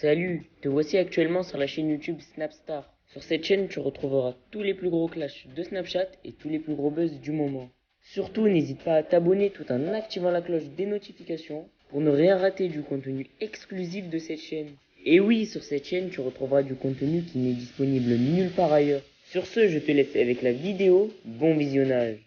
Salut, te voici actuellement sur la chaîne YouTube Snapstar. Sur cette chaîne, tu retrouveras tous les plus gros clashs de Snapchat et tous les plus gros buzz du moment. Surtout, n'hésite pas à t'abonner tout en activant la cloche des notifications pour ne rien rater du contenu exclusif de cette chaîne. Et oui, sur cette chaîne, tu retrouveras du contenu qui n'est disponible nulle part ailleurs. Sur ce, je te laisse avec la vidéo. Bon visionnage.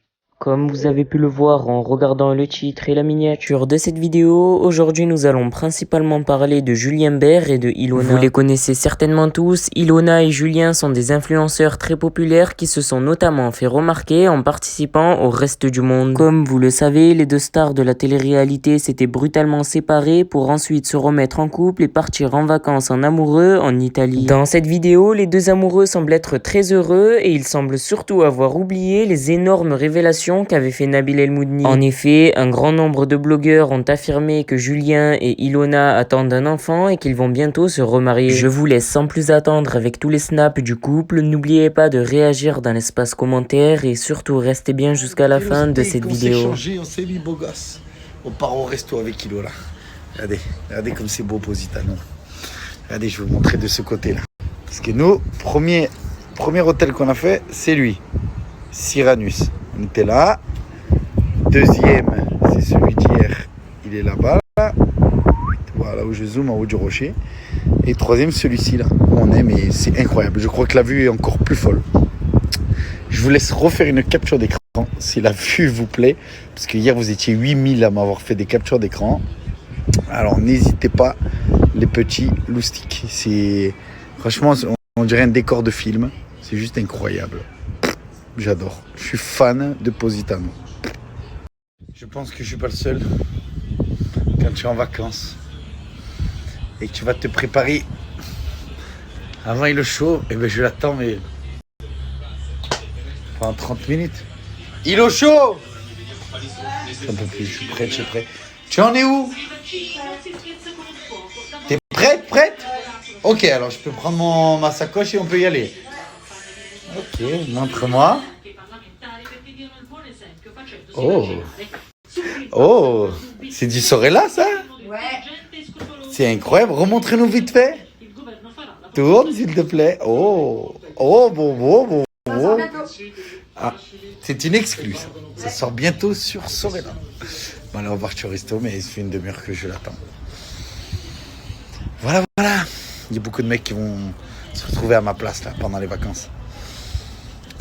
Comme vous avez pu le voir en regardant le titre et la miniature de cette vidéo, aujourd'hui nous allons principalement parler de Julien Bert et de Ilona. Vous les connaissez certainement tous, Ilona et Julien sont des influenceurs très populaires qui se sont notamment fait remarquer en participant au Reste du Monde. Comme vous le savez, les deux stars de la télé-réalité s'étaient brutalement séparées pour ensuite se remettre en couple et partir en vacances en amoureux en Italie. Dans cette vidéo, les deux amoureux semblent être très heureux et ils semblent surtout avoir oublié les énormes révélations qu'avait fait Nabil El Moudni. En effet, un grand nombre de blogueurs ont affirmé que Julien et Ilona attendent un enfant et qu'ils vont bientôt se remarier. Je vous laisse sans plus attendre avec tous les snaps du couple. N'oubliez pas de réagir dans l'espace commentaire et surtout restez bien jusqu'à la fin de cette vidéo. On s'est mis beau gosse. On part au resto avec Ilona. Regardez comme c'est beau Positano. Regardez, je vais vous montrer de ce côté-là. Parce que nous, premier hôtel qu'on a fait, c'est lui. Cyranus. On était là. Deuxième, c'est celui d'hier. Il est là-bas. Voilà où je zoome en haut du rocher. Et troisième, celui-ci là. On est, mais c'est incroyable. Je crois que la vue est encore plus folle. Je vous laisse refaire une capture d'écran si la vue vous plaît. Parce que hier, vous étiez 8000 à m'avoir fait des captures d'écran. Alors, n'hésitez pas, les petits loustiques. C'est franchement, on dirait un décor de film. C'est juste incroyable. J'adore. Je suis fan de Positano. Je pense que je suis pas le seul. Quand tu es en vacances et que tu vas te préparer avant il est chaud, et ben je l'attends mais pendant 30 minutes. Il est chaud. Un peu plus, je suis prêt. Tu en es où? T'es prête? Ok, alors je peux prendre ma sacoche et on peut y aller. Ok, montre-moi. Oh, c'est du Sorella ça? Ouais. C'est incroyable, remontrez-nous vite fait. Tourne s'il te plaît. Oh, bon. Ah, c'est une exclue ça. Ça sort bientôt sur Sorella. Bon, là on va partir au resto, mais ça fait une demi-heure que je l'attends. Voilà. Il y a beaucoup de mecs qui vont se retrouver à ma place là pendant les vacances.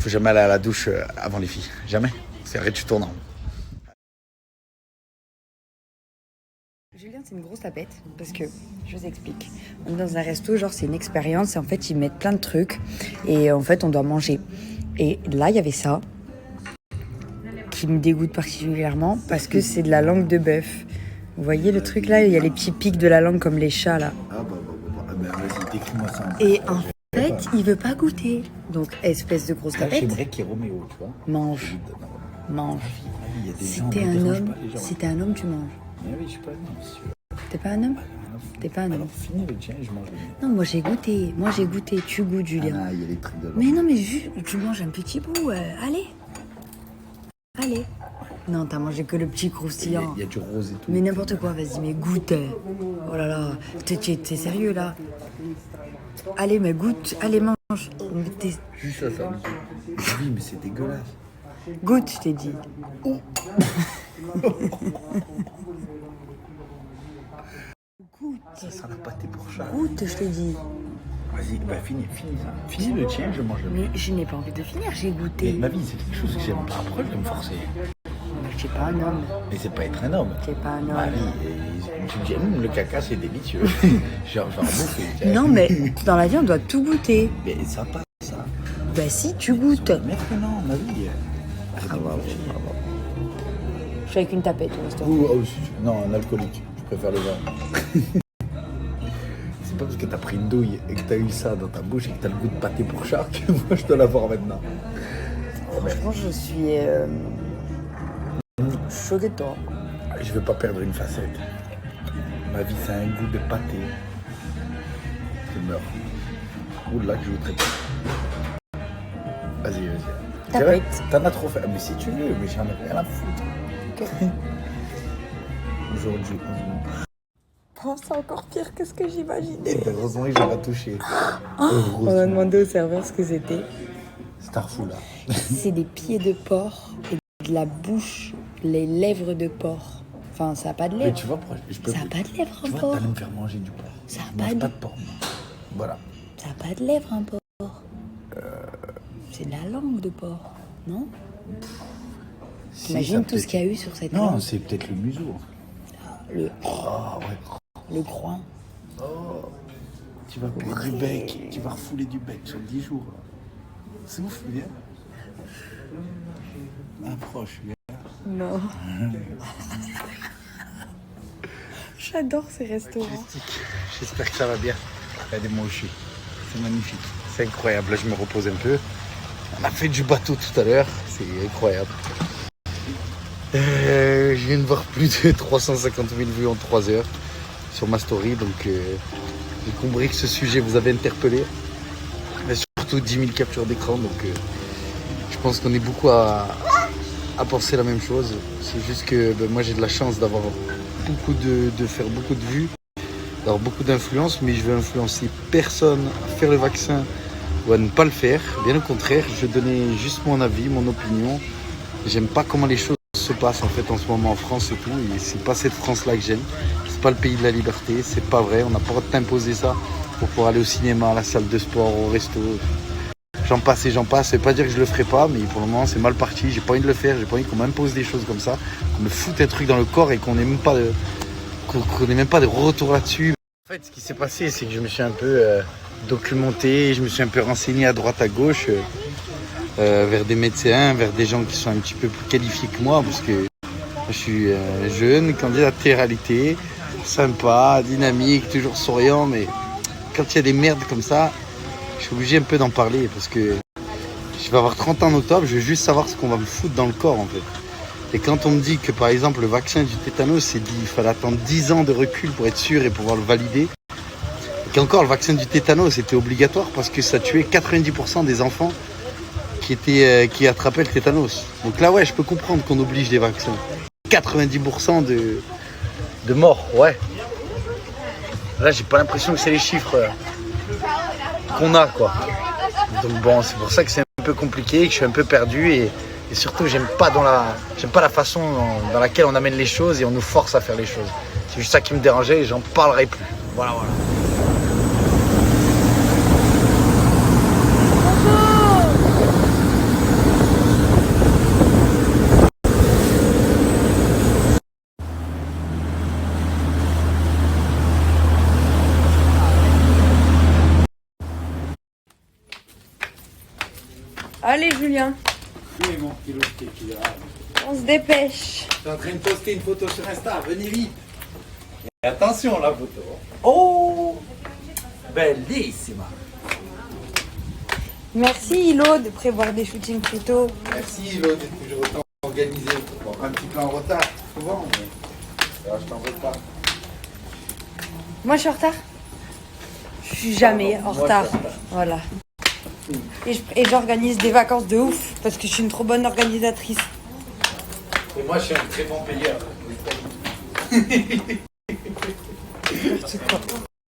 Faut jamais aller à la douche avant les filles. Jamais. C'est arrête, tu tournes en rond. Julien, c'est une grosse tapette parce que, je vous explique, on est dans un resto, genre c'est une expérience et en fait ils mettent plein de trucs et en fait on doit manger. Et là il y avait ça qui me dégoûte particulièrement parce que c'est de la langue de bœuf. Vous voyez le truc là, il y a les petits pics de la langue comme les chats là. Vas-y, décris-moi ça. Et en fait il veut pas goûter. Donc espèce de grosse tapette. J'aimerais qu'il y ait Roméo, tu vois. Mange. Si t'es un homme, tu manges. Mais oui, je suis pas un homme, monsieur. T'es pas un homme? T'es pas un homme. Alors finis le tien, je mange le mien. Non, moi j'ai goûté. Tu goûtes, Julien. Ah, il y a des trucs de Mais non, mais juste, tu manges un petit bout. Allez. Non, t'as mangé que le petit croustillant. Il y a du rose et tout. Mais n'importe quoi, vas-y, mais goûte. Oh là là, t'es sérieux là? Allez, mais goûte, allez, mange. Juste ça. Oui, mais c'est dégueulasse. Goûte, je t'ai dit. Goûte. Ça sent la pâté pour chat. Goûte, je t'ai dit. Vas-y, bah finis ça. Finis le tien, je mange le mien. Mais je n'ai pas envie de finir, j'ai goûté. Mais ma vie, c'est quelque chose que j'aime pas. Pourquoi je vais me forcer? Mais je suis pas un homme. Mais c'est pas être un homme. T'es pas un Ma homme. vie, tu me dis, le caca, c'est délicieux. Genre bouffer. Non, mais dans la vie, on doit tout goûter. Mais ça passe, ça. Bah si, tu goûtes. Maintenant, ma vie. Ah ouais. Je suis avec une tapette au restaurant. Non, un alcoolique. Je préfère le vin. C'est pas parce que t'as pris une douille et que t'as eu ça dans ta bouche et que t'as le goût de pâté pour chat que moi je dois l'avoir maintenant. Franchement, je suis choquée de toi. Je veux pas perdre une facette. Ma vie, c'est un goût de pâté. Je meurs. Ou là que je voudrais pas. Vas-y. Tapette. T'en as trop fait. Mais si tu veux, mais j'en ai rien à foutre. Ok. Aujourd'hui, Oh, c'est encore pire que ce que j'imaginais. Heureusement que j'ai pas touché. On a demandé au serveur ce que c'était. Starful là. C'est des pieds de porc et de la bouche, les lèvres de porc. Enfin, ça n'a pas de Mais lèvres. tu vois, je peux. Ça n'a pas de lèvres, Tu un vois, porc. t'allais me faire manger du porc. Ça Je n'a mange pas pas de... de porc, moi. Voilà. Ça n'a pas de lèvres, un porc. C'est de la langue de porc, non? Si, T'imagines ça tout ce qu'il y a eu sur cette Non, langue. c'est peut-être le museau. Le, Ah ouais. le groin. Tu vas puer du bec. Tu vas refouler du bec sur 10 jours. Là. C'est ouf, viens. Approche, viens. Non. J'adore ces restaurants. J'espère que ça va bien. Regardez-moi où je suis. C'est magnifique. C'est incroyable. Là, je me repose un peu. On a fait du bateau tout à l'heure. C'est incroyable. Je viens de voir plus de 350 000 vues en 3 heures sur ma story. Donc, j'ai compris que ce sujet vous avait interpellé. Mais surtout 10 000 captures d'écran. Donc, je pense qu'on est beaucoup à penser la même chose. C'est juste que moi, j'ai de la chance d'avoir de faire beaucoup de vues, d'avoir beaucoup d'influence, mais je veux influencer personne à faire le vaccin ou à ne pas le faire. Bien au contraire, je donnais juste mon avis, mon opinion. J'aime pas comment les choses se passent en fait en ce moment en France et tout. Et c'est pas cette France-là que j'aime. C'est pas le pays de la liberté. C'est pas vrai. On n'a pas le droit de t'imposer ça pour pouvoir aller au cinéma, à la salle de sport, au resto. J'en passe et j'en passe. Ça veut pas dire que je le ferai pas, mais pour le moment c'est mal parti. J'ai pas envie de le faire. J'ai pas envie qu'on m'impose des choses comme ça, qu'on me foute un truc dans le corps et qu'on n'ait même pas de retour là-dessus. En fait, ce qui s'est passé, c'est que je me suis un peu documenté, je me suis un peu renseigné à droite à gauche vers des médecins, vers des gens qui sont un petit peu plus qualifiés que moi, parce que je suis jeune, candidat de réalité, sympa, dynamique, toujours souriant, mais quand il y a des merdes comme ça, je suis obligé un peu d'en parler, parce que je vais avoir 30 ans en octobre, je veux juste savoir ce qu'on va me foutre dans le corps en fait. Et quand on me dit que par exemple le vaccin du tétanos, c'est dit il fallait attendre 10 ans de recul pour être sûr et pouvoir le valider. Et qu'encore le vaccin du tétanos c'était obligatoire parce que ça tuait 90% des enfants qui attrapaient le tétanos. Donc là ouais, je peux comprendre qu'on oblige des vaccins. 90% de morts, ouais. Là j'ai pas l'impression que c'est les chiffres qu'on a quoi. Donc bon, c'est pour ça que c'est un peu compliqué, que je suis un peu perdu et surtout j'aime pas la façon dans laquelle on amène les choses et on nous force à faire les choses. C'est juste ça qui me dérangeait et j'en parlerai plus. Voilà. Allez, Julien, Mon kilo de tequila. on se dépêche. Je suis en train de poster une photo sur Insta, venez vite. Et attention la photo. Oh, bellissima. Merci, Hilo, de prévoir des shootings photos. Merci, Lo, d'être toujours autant organisé. Bon, un petit peu en retard, souvent, mais je t'en veux pas. Moi, je suis en retard. Je suis jamais en Moi, retard. je suis en retard. Voilà. Et j'organise des vacances de ouf parce que je suis une trop bonne organisatrice. Et moi, je suis un très bon payeur.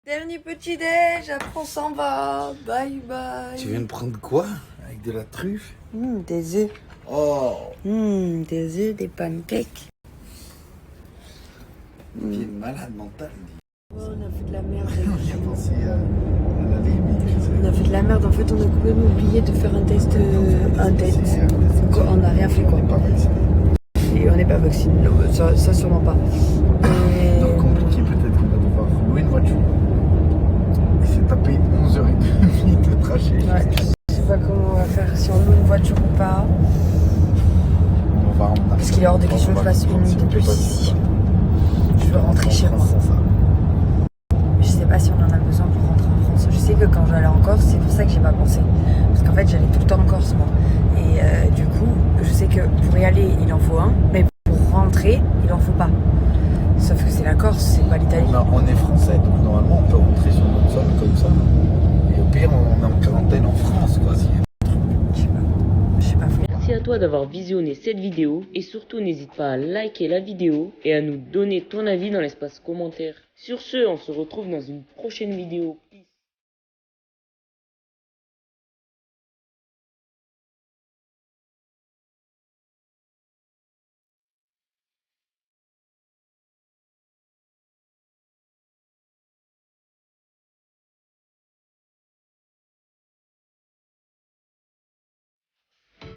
Dernier petit déj, après on s'en va. Bye bye. Tu viens de prendre quoi? Avec de la truffe? Des œufs. Oh, Des œufs, des pancakes. tu es malade mentale. Oh, on a fait de la merde. J'ai pensé à la limite. On a fait de la merde. En fait, on a complètement oublié de faire un test. On n'a rien fait quoi. On n'est pas vacciné. Et on n'est pas vacciné. Non, ça sûrement pas. Donc compliqué, peut-être qu'on va devoir louer une voiture. Et c'est taper 11h30 de trajet. Ouais, je sais pas comment on va faire, si on loue une voiture ou pas. Parce qu'il est hors de question que je fasse une nuit de plus ici. Je veux rentrer chez moi. Je sais pas si on en a besoin pour rentrer en France. Je sais que quand j'allais en Corse, c'est pour ça que j'ai pas pensé. Parce qu'en fait, j'allais tout le temps en Corse, moi. Et du coup, je sais que pour y aller, il en faut un. Mais pour rentrer, il en faut pas. Sauf que c'est la Corse, c'est pas l'Italie. Non, on est français, donc normalement on peut rentrer sur notre sol comme ça. Et au pire, on est en quarantaine en France, quoi. Je sais pas. Merci à toi toi d'avoir visionné cette vidéo et surtout n'hésite pas à liker la vidéo et à nous donner ton avis dans l'espace commentaire. Sur ce, on se retrouve dans une prochaine vidéo.